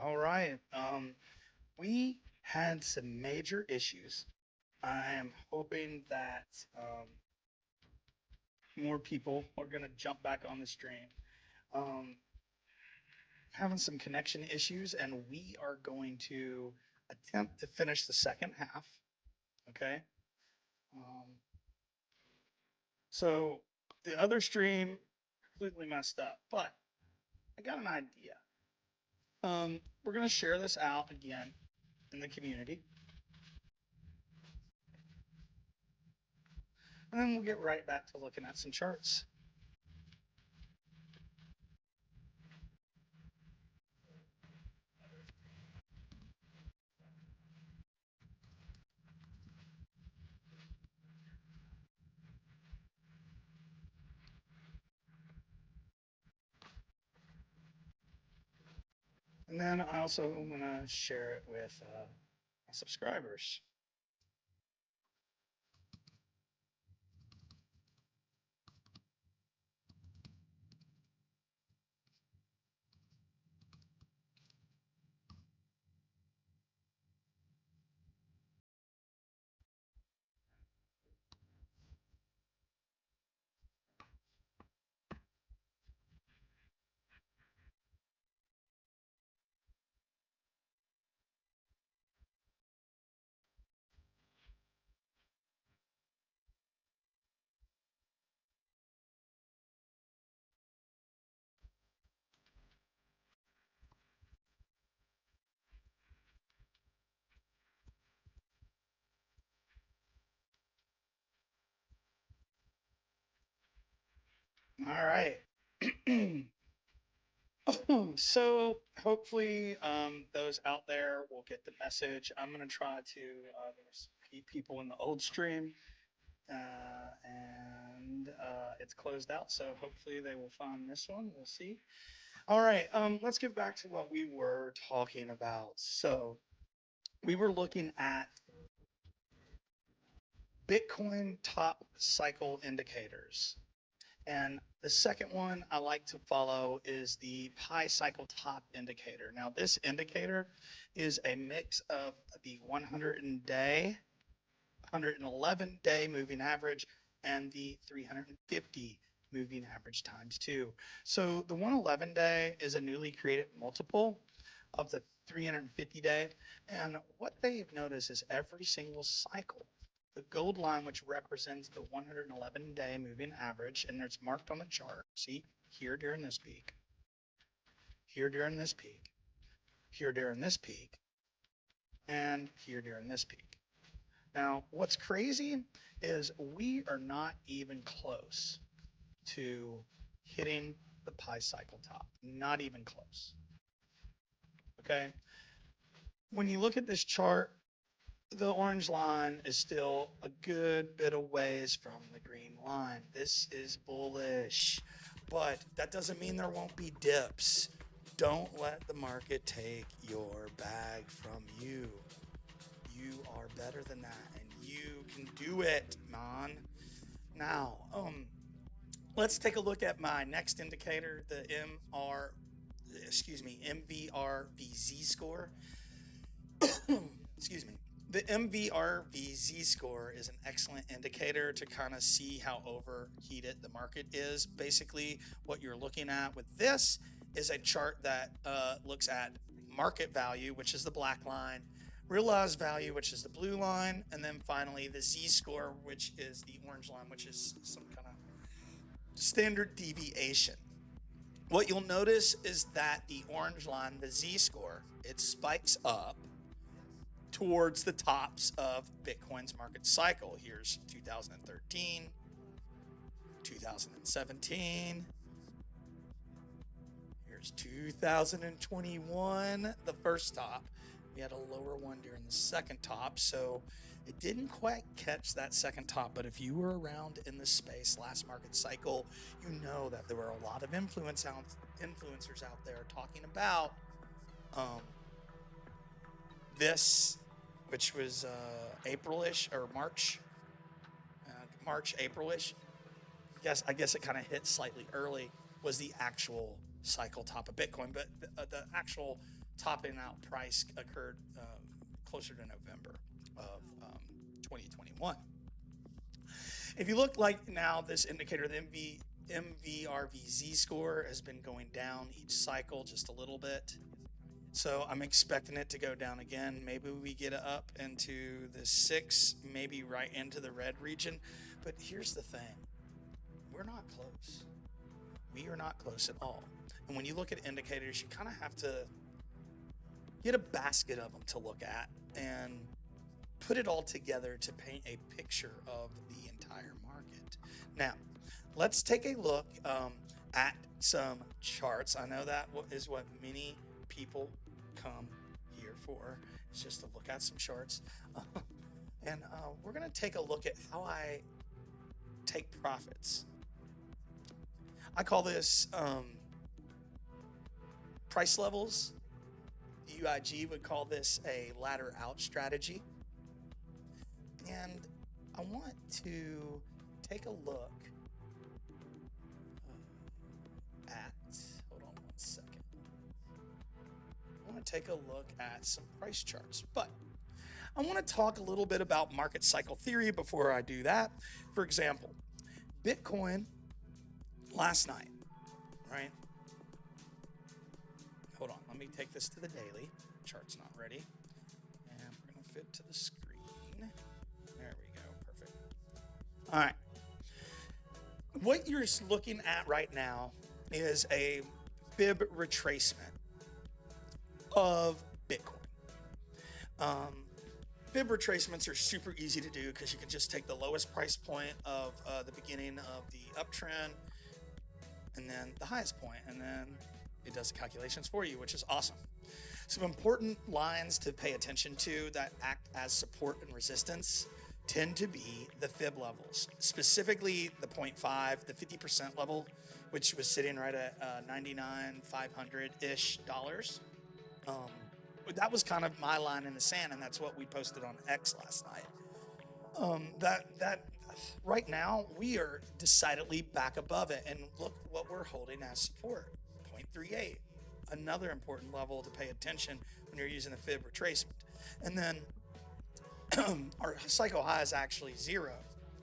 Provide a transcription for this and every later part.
All right. We had some major issues. I am hoping that more people are going to jump back on the stream. Um, Having some connection issues, and we are going to attempt to finish the second half. Okay. Um, so the other stream completely messed up, but I got an idea. We're going to share this out again in the community, and then we'll get right back to looking at some charts. And then I also want to share it with my subscribers. All right. So hopefully those out there will get the message. I'm going to try to, there's people in the old stream and it's closed out. So hopefully they will find this one. We'll see. All right. Let's get back to what we were talking about. So we were looking at Bitcoin top cycle indicators. And the second one I like to follow is the Pi cycle top indicator. Now, this indicator is a mix of the 111 day moving average and the 350 moving average times two. So the 111 day is a newly created multiple of the 350 day. And what they've noticed is every single cycle, the gold line, which represents the 111-day moving average, and it's marked on the chart. See, here during this peak, here during this peak, here during this peak, and here during this peak. Now, what's crazy is we are not even close to hitting the Pi cycle top. Not even close. Okay. When you look at this chart, the orange line is still a good bit of ways from the green line. This is bullish, but that doesn't mean there won't be dips. Don't let the market take your bag from you. You are better than that, and you can do it, man. Now, let's take a look at my next indicator, the MVRVZ score. Excuse me. The MVRVZ score is an excellent indicator to kind of see how overheated the market is. Basically, what you're looking at with this is a chart that looks at market value, which is the black line, realized value, which is the blue line, and then finally the Z score, which is the orange line, which is some kind of standard deviation. What you'll notice is that the orange line, the Z score, it spikes up towards the tops of Bitcoin's market cycle. Here's 2013, 2017. Here's 2021, the first top. We had a lower one during the second top, so it didn't quite catch that second top. But if you were around in this space last market cycle, you know that there were a lot of influencers out there talking about this, which was April-ish or March, April-ish. I guess it kind of hit slightly early, was the actual cycle top of Bitcoin, but the actual topping out price occurred closer to November of 2021. If you look like now, this indicator, the MVRVZ score has been going down each cycle just a little bit. So I'm expecting it to go down again. Maybe we get it up into the 6, maybe right into the red region. But here's the thing. We're not close. We are not close at all. And when you look at indicators, you kind of have to get a basket of them to look at and put it all together to paint a picture of the entire market. Now, let's take a look at some charts. I know that is what many people come here for, is just to look at some charts. And we're going to take a look at how I take profits. I call this price levels. The UIG would call this a ladder out strategy. And I want to take a look at, hold on one second. I want to take a look at some price charts, but I want to talk a little bit about market cycle theory before I do that. For example, Bitcoin last night, right? Hold on, let me take this to the daily. Chart's not ready. And we're going to fit to the screen. There we go, perfect. All right. What you're looking at right now is a fib retracement of Bitcoin. Fib retracements are super easy to do because you can just take the lowest price point of the beginning of the uptrend and then the highest point, and then it does the calculations for you, which is awesome. Some important lines to pay attention to that act as support and resistance tend to be the fib levels, specifically the 0.5, the 50% level, which was sitting right at $99,500-ish. That was kind of my line in the sand, and that's what we posted on X last night. That right now we are decidedly back above it, and look what we're holding as support, 0.38. Another important level to pay attention when you're using the fib retracement. And then our cycle high is actually 0.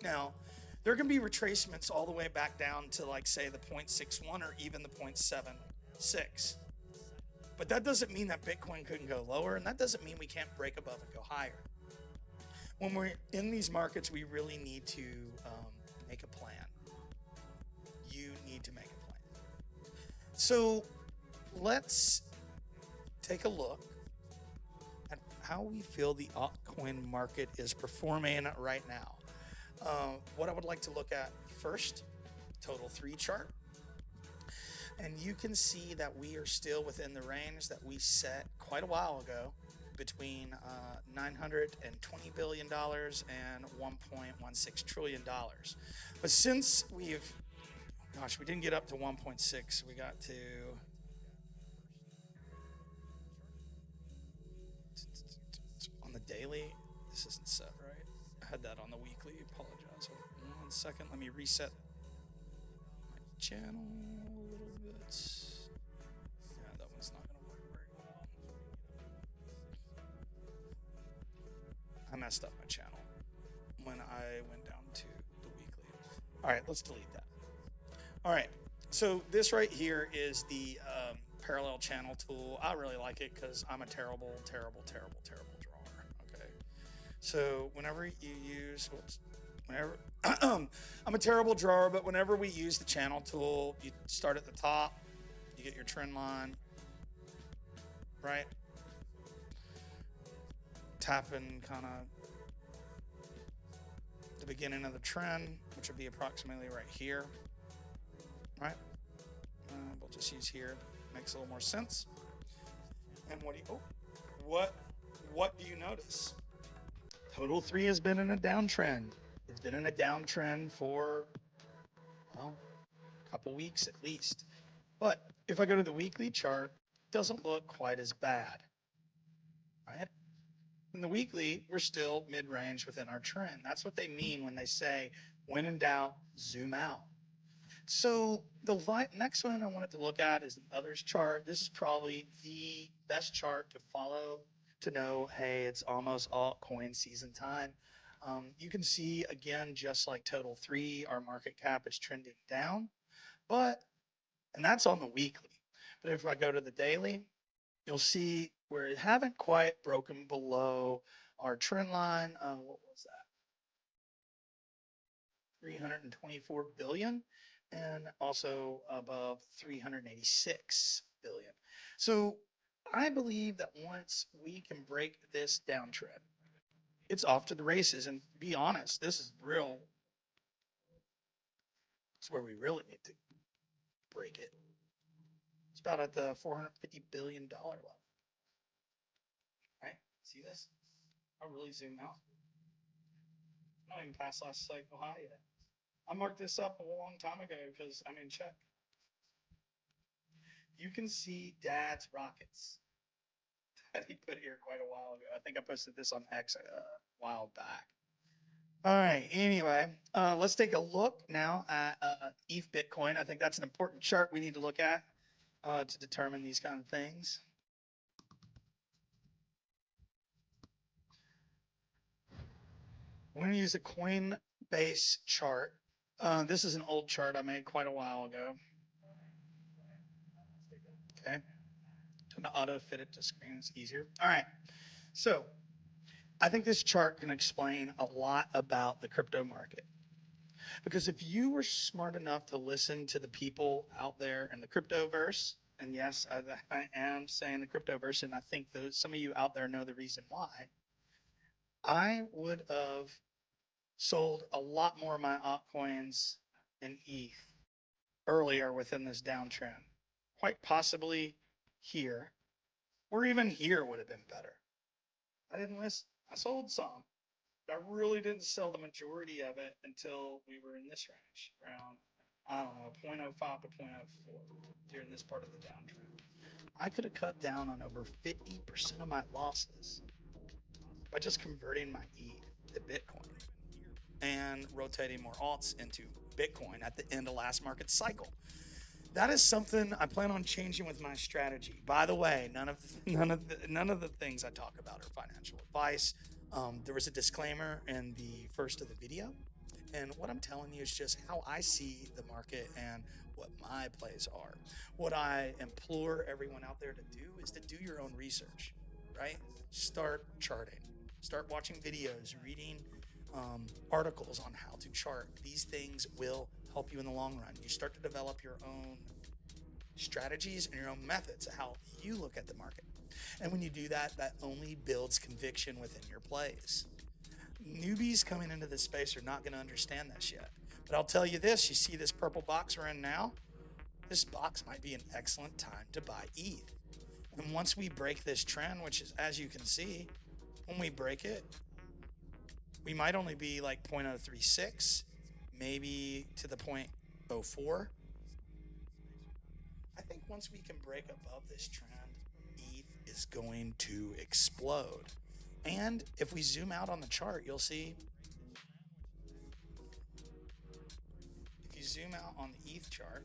Now, there can be retracements all the way back down to, like, say, the 0.61 or even the 0.76. But that doesn't mean that Bitcoin couldn't go lower, and that doesn't mean we can't break above and go higher. When we're in these markets, we really need to make a plan. You need to make a plan. So let's take a look at how we feel the altcoin market is performing right now. What I would like to look at first, total 3 chart. And you can see that we are still within the range that we set quite a while ago between $920 billion and $1.16 trillion. But since we didn't get up to 1.6, we got to on the daily. This isn't set right. I had that on the weekly. Apologize. One second. Let me reset my channel a little bit. Yeah, that one's not going to work very well. I messed up my channel when I went down to the weekly. All right, let's delete that. All right, so this right here is the parallel channel tool. I really like it because I'm a terrible drawer. Okay, so whenever you use, I'm a terrible drawer, but whenever we use the channel tool, you start at the top, you get your trend line, right? Tapping kind of the beginning of the trend, which would be approximately right here, right? We'll just use here. Makes a little more sense. And what do you notice? Total 3 has been in a downtrend. It's been in a downtrend for, well, a couple weeks at least. But if I go to the weekly chart, it doesn't look quite as bad, right? In the weekly, we're still mid-range within our trend. That's what they mean when they say, when in doubt, zoom out. So next one I wanted to look at is the others chart. This is probably the best chart to follow to know, hey, it's almost altcoin season time. You can see again, just like Total 3, our market cap is trending down, and that's on the weekly. But if I go to the daily, you'll see where it haven't quite broken below our trend line. What was that? 324 billion, and also above 386 billion. So I believe that once we can break this downtrend, it's off to the races. And to be honest, this is real. It's where we really need to break it. It's about at the $450 billion level. Right? See this? I'll really zoom out. Not even past last cycle high yet. I marked this up a long time ago because, I mean, check. You can see Dad's rockets that he put here quite a while ago. I think I posted this on X a while back. All right. Anyway, let's take a look now at ETH Bitcoin. I think that's an important chart we need to look at to determine these kind of things. We're going to use a Coinbase chart. This is an old chart I made quite a while ago. Okay. To auto fit it to screen is easier. All right. So I think this chart can explain a lot about the crypto market. Because if you were smart enough to listen to the people out there in the cryptoverse, and yes, I am saying the cryptoverse, and I think some of you out there know the reason why, I would have sold a lot more of my altcoins in ETH earlier within this downtrend. Quite possibly here, or even here would have been better. I didn't list, I sold some. I really didn't sell the majority of it until we were in this range, around, I don't know, 0.05 to 0.04 during this part of the downtrend. I could have cut down on over 50% of my losses by just converting my ETH to Bitcoin and rotating more alts into Bitcoin at the end of last market cycle. That is something I plan on changing with my strategy. By the way, none of the things I talk about are financial advice. There was a disclaimer in the first of the video, and what I'm telling you is just how I see the market and what my plays are. What I implore everyone out there to do is to do your own research, right? Start charting, start watching videos, reading articles on how to chart. These things will help you in the long run. You start to develop your own strategies and your own methods of how you look at the market. And when you do that, that only builds conviction within your plays. Newbies coming into this space are not going to understand this yet. But I'll tell you this, you see this purple box we're in now? This box might be an excellent time to buy ETH. And once we break this trend, which is, as you can see, when we break it, we might only be like 0.036, maybe to the 0.04. I think once we can break above this trend, ETH is going to explode. And if we zoom out on the chart, you'll see, if you zoom out on the ETH chart,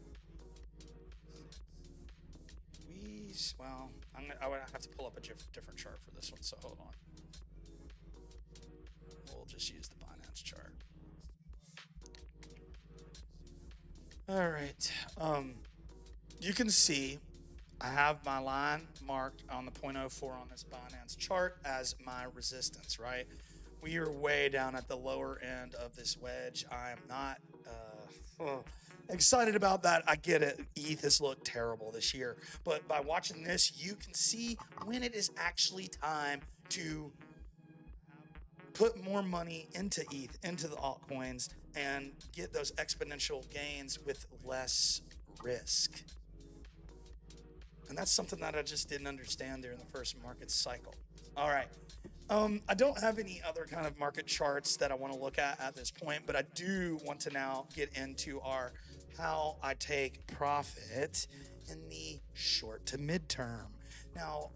I would have to pull up a different chart for this one, so hold on. We'll just use the Binance chart. All right. You can see I have my line marked on the 0.04 on this Binance chart as my resistance, right? We are way down at the lower end of this wedge. I am not excited about that. I get it. ETH has looked terrible this year. But by watching this, you can see when it is actually time to put more money into ETH, into the altcoins, and get those exponential gains with less risk. And that's something that I just didn't understand during the first market cycle. All right. I don't have any other kind of market charts that I want to look at this point, but I do want to now get into how I take profit in the short to midterm. Now,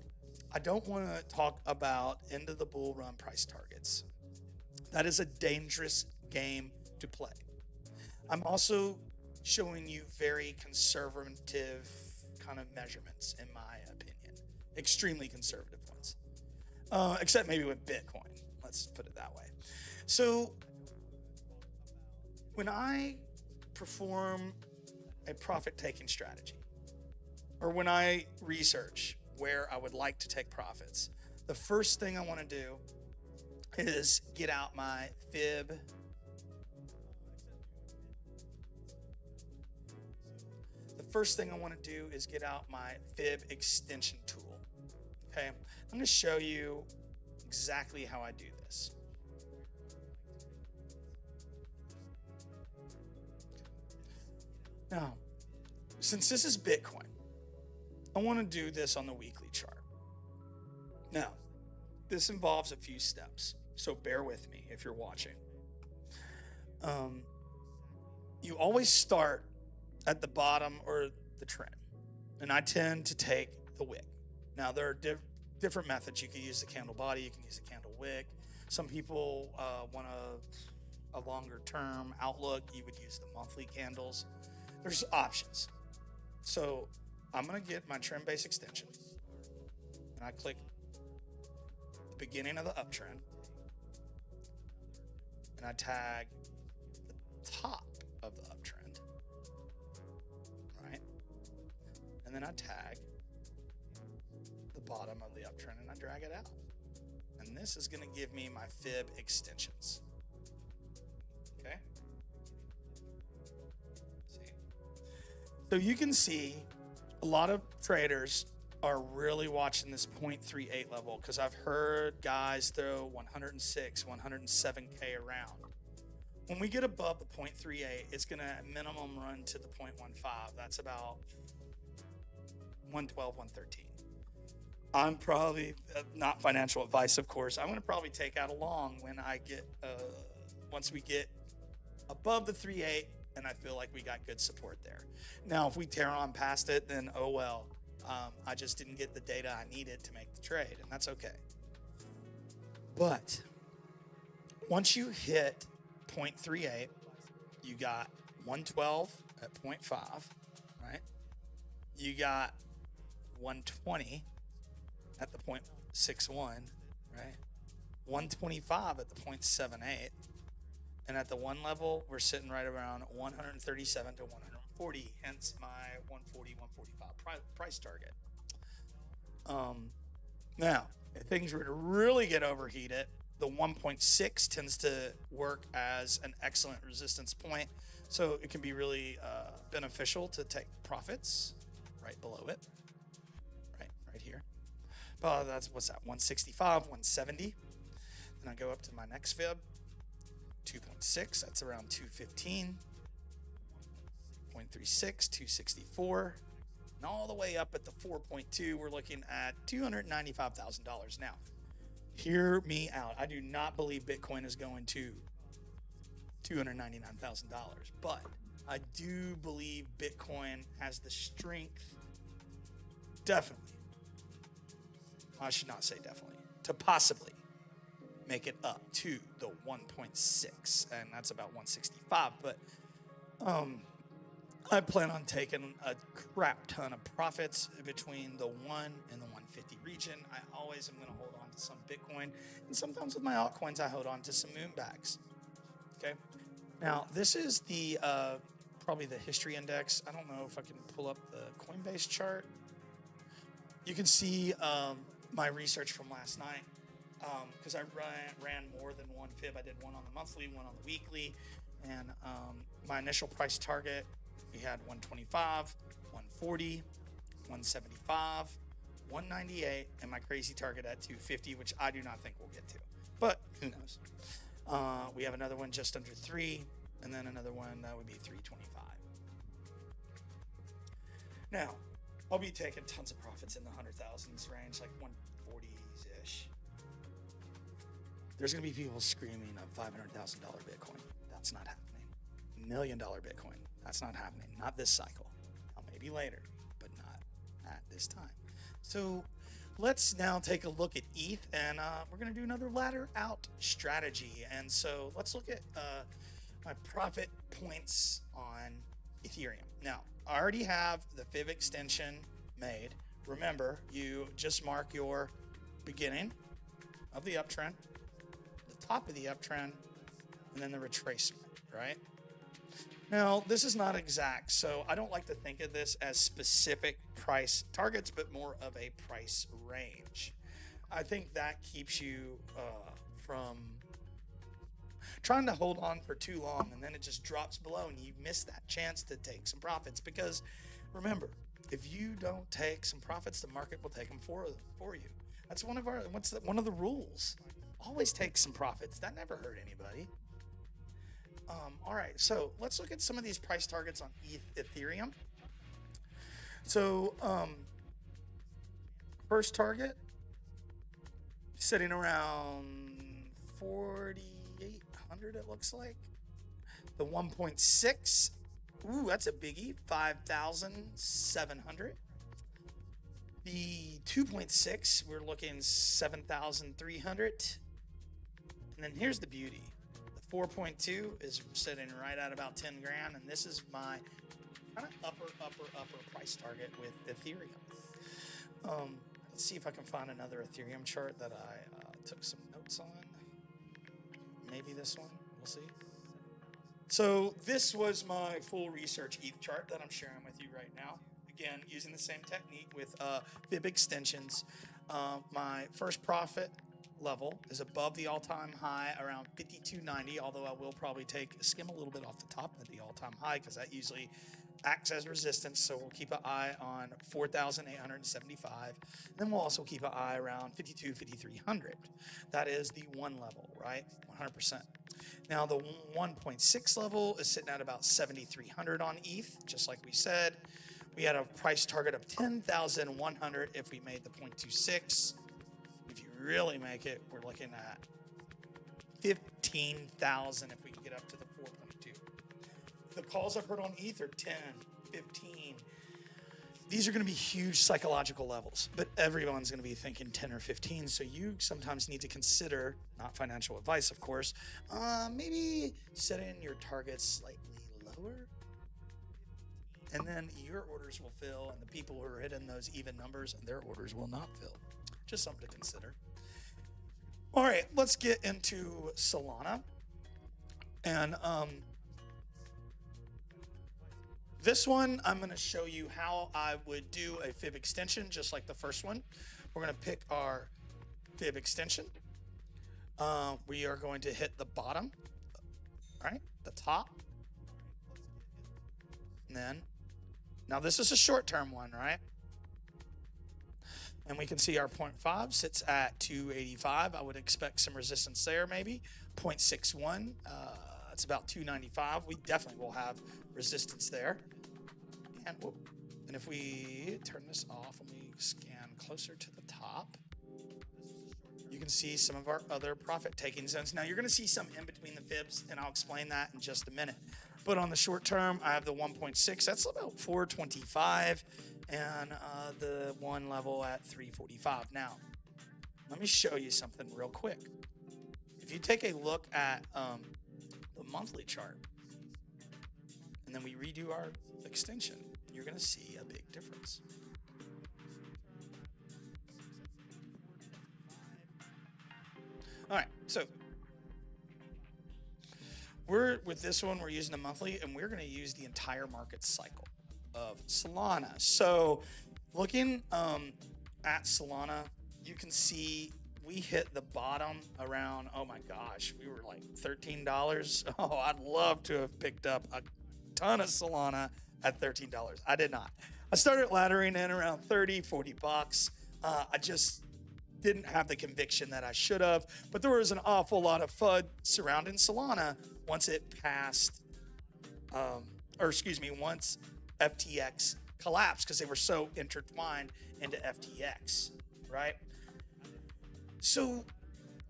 I don't want to talk about end of the bull run price targets. That is a dangerous game to play. I'm also showing you very conservative kind of measurements, in my opinion, extremely conservative ones, except maybe with Bitcoin. Let's put it that way. So when I perform a profit-taking strategy, or when I research where I would like to take profits, the first thing I want to do is get out my fib. The first thing I want to do is get out my fib extension tool. Okay, I'm going to show you exactly how I do this. Now, since this is Bitcoin, I want to do this on the weekly chart. Now, this involves a few steps, so bear with me if you're watching. You always start at the bottom or the trend, and I tend to take the wick. Now, there are different methods. You can use the candle body, you can use the candle wick. Some people want a longer term outlook. You would use the monthly candles. There's options. So I'm going to get my trend base extension, and I click the beginning of the uptrend, and I tag the top of the uptrend, right? And then I tag the bottom of the uptrend, and I drag it out. And this is going to give me my fib extensions. Okay? See? So you can see a lot of traders are really watching this 0.38 level, because I've heard guys throw 106, 107K around. When we get above the 0.38, it's going to minimum run to the 0.15. That's about 112, 113. I'm probably, not financial advice, of course, I'm going to probably take out a long when I get, once we get above the 3.8, and I feel like we got good support there. Now, if we tear on past it, then oh well. I just didn't get the data I needed to make the trade, and that's okay. But once you hit 0.38, you got 112 at 0.5, right? You got 120 at the 0.61, right? 125 at the 0.78. And at the one level, we're sitting right around 137 to 140, hence my 140, 145 price target. Now, if things were to really get overheated, the 1.6 tends to work as an excellent resistance point. So it can be really beneficial to take profits right below it, right here. That's, what's that, 165, 170. Then I go up to my next fib. 2.6, that's around 215, 0.36, 264, and all the way up at the 4.2, we're looking at $295,000. Now, hear me out. I do not believe Bitcoin is going to $299,000, but I do believe Bitcoin has the strength, definitely, I should not say definitely, to possibly make it up to the 1.6, and that's about 165. But I plan on taking a crap ton of profits between the 1 and the 150 region. I always am going to hold on to some Bitcoin, and sometimes with my altcoins I hold on to some moonbags. Okay, now this is the probably the history index. I don't know if I can pull up the Coinbase chart. You can see my research from last night. Because I ran more than one fib. I did one on the monthly, one on the weekly, and my initial price target, we had 125, 140, 175, 198, and my crazy target at 250, which I do not think we'll get to, but who knows. We have another one just under 3, and then another one that would be 325. Now, I'll be taking tons of profits in the 100,000s range, like 140s-ish. There's going to be people screaming of $500,000 Bitcoin. That's not happening. $1 million Bitcoin. That's not happening. Not this cycle. Now, maybe later, but not at this time. So let's now take a look at ETH, and we're going to do another ladder out strategy. And so let's look at my profit points on Ethereum. Now, I already have the fib extension made. Remember, you just mark your beginning of the uptrend, the top of the uptrend, and then the retracement, right? Now, this is not exact, so I don't like to think of this as specific price targets, but more of a price range. I think that keeps you from trying to hold on for too long, and then it just drops below and you miss that chance to take some profits. Because remember, if you don't take some profits, the market will take them for you. That's one of the rules. Always take some profits. That never hurt anybody. All right, so let's look at some of these price targets on Ethereum. So first target sitting around 4,800, it looks like. The 1.6, ooh, that's a biggie, 5,700. The 2.6, we're looking 7,300. And then here's the beauty. The 4.2 is sitting right at about 10 grand, and this is my kind of upper price target with Ethereum. Let's see if I can find another Ethereum chart that I took some notes on. Maybe this one, we'll see. So this was my full research ETH chart that I'm sharing with you right now. Again, using the same technique with fib extensions. My first profit level is above the all-time high around 52.90, although I will probably skim a little bit off the top of the all-time high because that usually acts as resistance. So we'll keep an eye on 4,875. Then we'll also keep an eye around 5,300. That is the one level, right? 100%. Now the 1.6 level is sitting at about 7,300 on ETH, just like we said. We had a price target of 10,100 if we made the 0.26. If you really make it, we're looking at 15,000 if we can get up to the 4.2. The calls I've heard on ETH are 10, 15. These are going to be huge psychological levels, but everyone's going to be thinking 10 or 15. So you sometimes need to consider, not financial advice, of course, maybe setting your targets slightly lower. And then your orders will fill, and the people who are hitting those even numbers, and their orders will not fill. Just something to consider. All right, let's get into Solana. And this one, I'm going to show you how I would do a fib extension, just like the first one. We're going to pick our fib extension. We are going to hit the bottom, all right, the top. And then, now this is a short-term one, right? And we can see our 0.5 sits at 285. I would expect some resistance there, maybe. 0.61, it's about 295. We definitely will have resistance there. And if we turn this off and we scan closer to the top, you can see some of our other profit-taking zones. Now, you're going to see some in between the fibs, and I'll explain that in just a minute. But on the short term, I have the 1.6. That's about 425. And the one level at 345. Now, let me show you something real quick. If you take a look at the monthly chart, and then we redo our extension, you're going to see a big difference. All right, so with this one, we're using the monthly, and we're going to use the entire market cycle of Solana. So looking at Solana, you can see we hit the bottom around, oh my gosh, we were like $13. Oh, I'd love to have picked up a ton of Solana at $13. I did not. I started laddering in around 30, 40 bucks. I just didn't have the conviction that I should have, but there was an awful lot of FUD surrounding Solana once it passed, once FTX collapsed, because they were so intertwined into FTX, right? So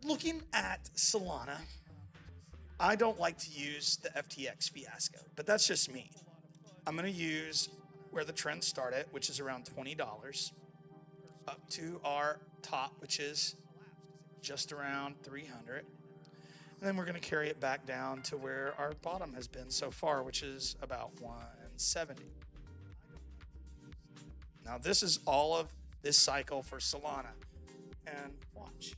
looking at Solana, I don't like to use the FTX fiasco, but that's just me. I'm going to use where the trend started, which is around $20, up to our top, which is just around 300. And then we're going to carry it back down to where our bottom has been so far, which is about 1 1670. Now this is all of this cycle for Solana. And watch.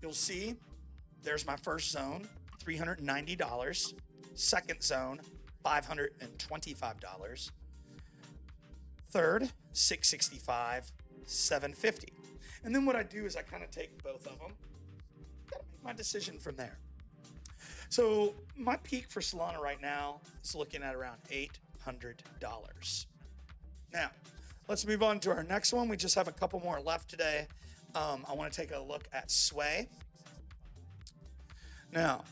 You'll see there's my first zone, $390. Second zone, $525. Third, $665, $750. And then what I do is I kind of take both of them. Gotta make my decision from there. So my peak for Solana right now is looking at around $800. Now, let's move on to our next one. We just have a couple more left today. I want to take a look at Sway. Now,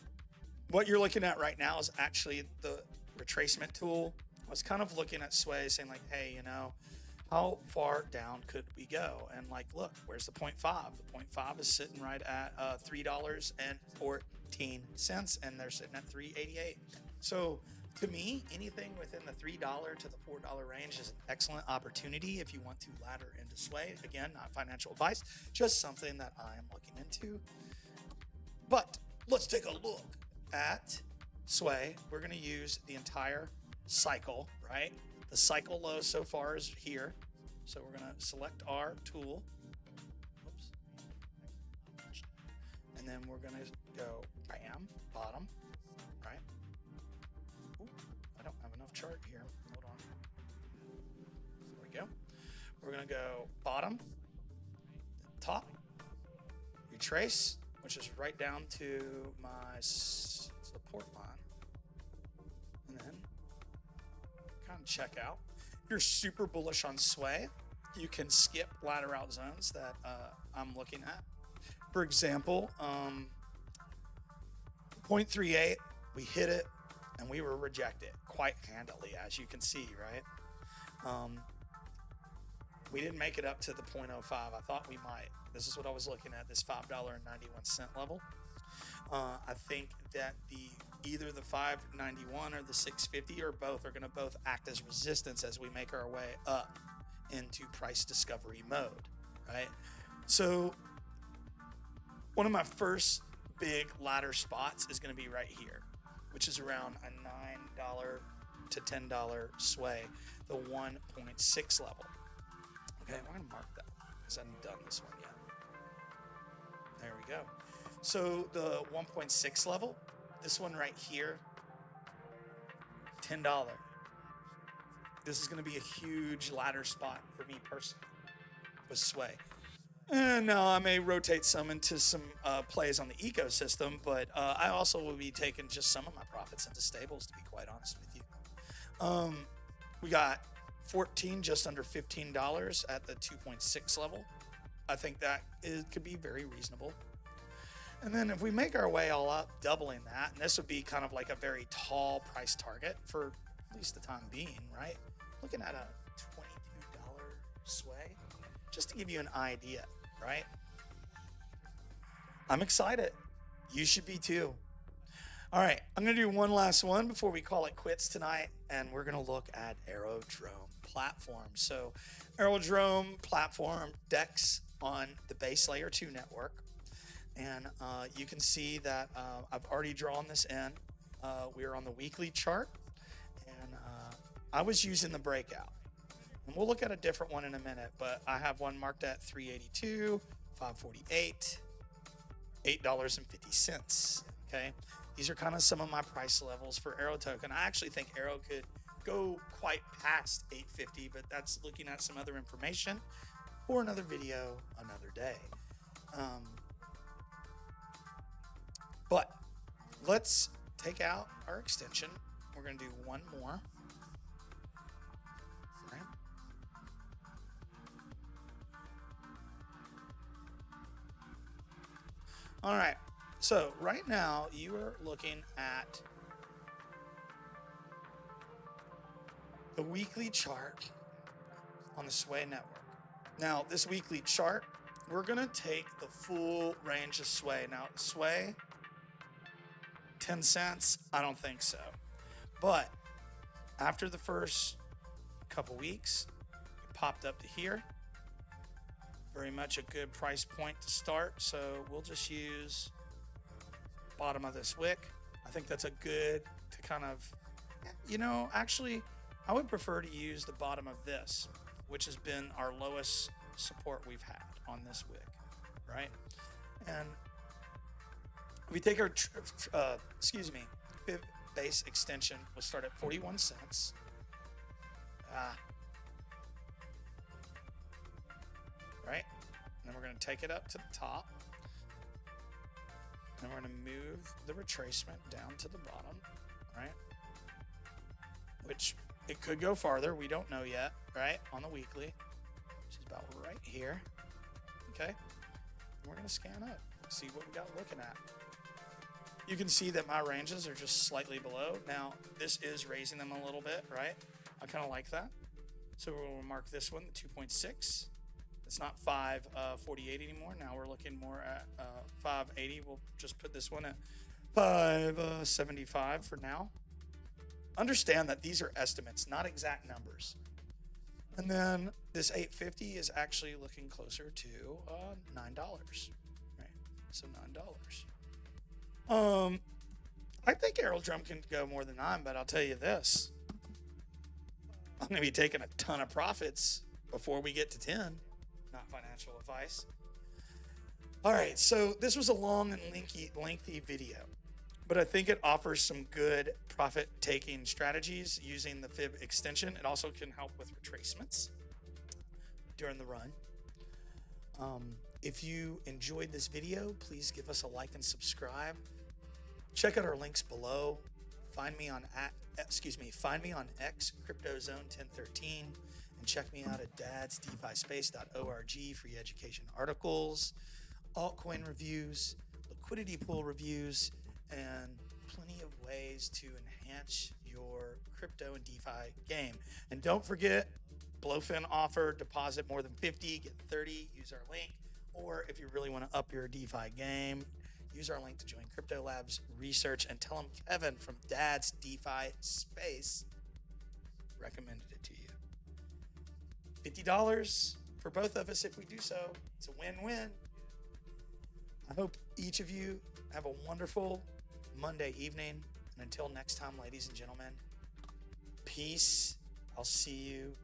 what you're looking at right now is actually the retracement tool. I was kind of looking at Sway saying like, hey, you know, how far down could we go? And like, look, where's the 0.5? The 0.5 is sitting right at $3.14, and they're sitting at $3.88. So to me, anything within the $3 to the $4 range is an excellent opportunity if you want to ladder into Sway. Again, not financial advice, just something that I am looking into. But let's take a look at Sway. We're going to use the entire cycle, right? The cycle low so far is here. So we're going to select our tool. Oops. And then we're going to go bam, bottom, right? Ooh, I don't have enough chart here. Hold on. There we go. We're going to go bottom, top, retrace, which is right down to my support line. And then kind of check out. If you're super bullish on Sway, you can skip ladder out zones that I'm looking at. For example, 0.38, we hit it and we were rejected quite handily, as you can see, right? We didn't make it up to the 0.05. I thought we might. This is what I was looking at, this $5.91 level. I think that either the 591 or the 650 or both are going to both act as resistance as we make our way up into price discovery mode, right? So one of my first big ladder spots is going to be right here, which is around a $9 to $10 Sway, the 1.6 level. Okay, I'm going to mark that because I haven't done this one yet. There we go. So the 1.6 level, this one right here, $10. This is going to be a huge ladder spot for me personally with Sway. And now I may rotate some into some plays on the ecosystem, but I also will be taking just some of my profits into stables, to be quite honest with you. We got 14, just under $15 at the 2.6 level. I think that could be very reasonable. And then if we make our way all up, doubling that, and this would be kind of like a very tall price target for at least the time being, right? Looking at a $22 Sway, just to give you an idea, right? I'm excited. You should be too. All right, I'm gonna do one last one before we call it quits tonight, and we're gonna look at Aerodrome platform. So Aerodrome platform DEX on the base layer 2 network. And you can see that I've already drawn this in. We are on the weekly chart, and I was using the breakout. And we'll look at a different one in a minute, but I have one marked at 382, 548, $8.50. Okay, these are kind of some of my price levels for AERO token. I actually think AERO could go quite past 850, but that's looking at some other information for another video, another day. But let's take out our extension. We're going to do one more. Right. All right. So right now you are looking at the weekly chart on the Sway network. Now, this weekly chart, we're going to take the full range of Sway. Now, Sway, 10 cents? I don't think so. But after the first couple weeks, it popped up to here. Very much a good price point to start. So we'll just use bottom of this wick. I think that's a good to kind of You know, actually, I would prefer to use the bottom of this, which has been our lowest support we've had on this wick, right? And if we take our, fib base extension, we'll start at 41 cents. Right? And then we're going to take it up to the top. And we're going to move the retracement down to the bottom, right? Which it could go farther. We don't know yet, right? On the weekly, which is about right here. Okay. And we're going to scan up, see what we got looking at. You can see that my ranges are just slightly below. Now, this is raising them a little bit, right? I kind of like that. So we'll mark this one, the 2.6. It's not 548 anymore. Now we're looking more at 580. We'll just put this one at 575 for now. Understand that these are estimates, not exact numbers. And then this 850 is actually looking closer to $9, right? So $9. I think Aerodrome can go more than 9, but I'll tell you this. I'm going to be taking a ton of profits before we get to 10. Not financial advice. All right, so this was a long and lengthy video, but I think it offers some good profit-taking strategies using the fib extension. It also can help with retracements during the run. If you enjoyed this video, please give us a like and subscribe. Check out our links below. Find me on X CryptoZone1013, and check me out at dadsdefispace.org for education articles, altcoin reviews, liquidity pool reviews, and plenty of ways to enhance your crypto and DeFi game. And don't forget, Blowfin offer, deposit more than 50, get 30, use our link. Or if you really want to up your DeFi game, use our link to join Crypto Labs research and tell them Kevin from Dad's DeFi Space recommended it to you. $50 for both of us if we do so. It's a win-win. I hope each of you have a wonderful Monday evening. And until next time, ladies and gentlemen, peace. I'll see you